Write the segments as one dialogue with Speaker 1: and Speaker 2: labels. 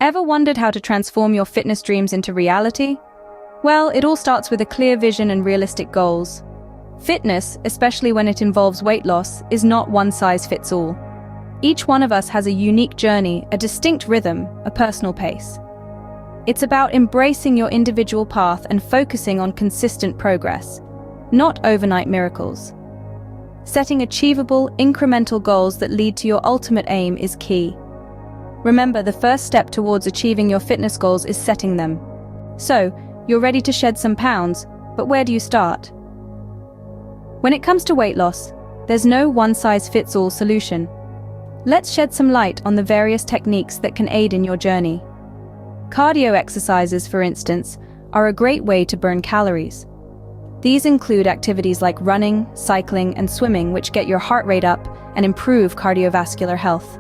Speaker 1: Ever wondered how to transform your fitness dreams into reality? Well, it all starts with a clear vision and realistic goals. Fitness, especially when it involves weight loss, is not one size fits all. Each one of us has a unique journey, a distinct rhythm, a personal pace. It's about embracing your individual path and focusing on consistent progress, not overnight miracles. Setting achievable, incremental goals that lead to your ultimate aim is key. Remember, the first step towards achieving your fitness goals is setting them. So, you're ready to shed some pounds, but where do you start? When it comes to weight loss, there's no one-size-fits-all solution. Let's shed some light on the various techniques that can aid in your journey. Cardio exercises, for instance, are a great way to burn calories. These include activities like running, cycling, and swimming, which get your heart rate up and improve cardiovascular health.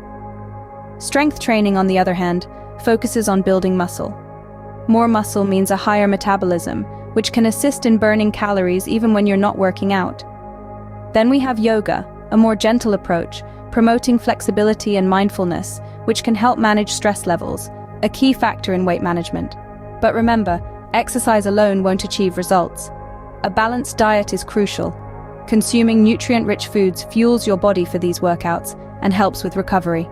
Speaker 1: Strength training, on the other hand, focuses on building muscle. More muscle means a higher metabolism, which can assist in burning calories even when you're not working out. Then we have yoga, a more gentle approach, promoting flexibility and mindfulness, which can help manage stress levels, a key factor in weight management. But remember, exercise alone won't achieve results. A balanced diet is crucial. Consuming nutrient-rich foods fuels your body for these workouts and helps with recovery.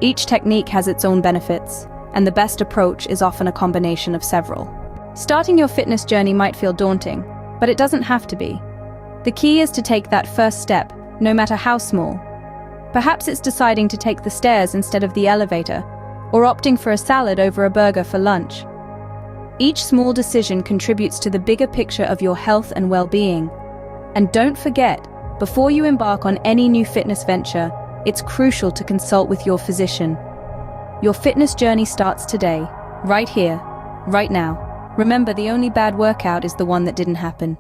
Speaker 1: Each technique has its own benefits, and the best approach is often a combination of several. Starting your fitness journey might feel daunting, but it doesn't have to be. The key is to take that first step, no matter how small. Perhaps it's deciding to take the stairs instead of the elevator, or opting for a salad over a burger for lunch. Each small decision contributes to the bigger picture of your health and well-being. And don't forget, before you embark on any new fitness venture, it's crucial to consult with your physician. Your fitness journey starts today, right here, right now. Remember, the only bad workout is the one that didn't happen.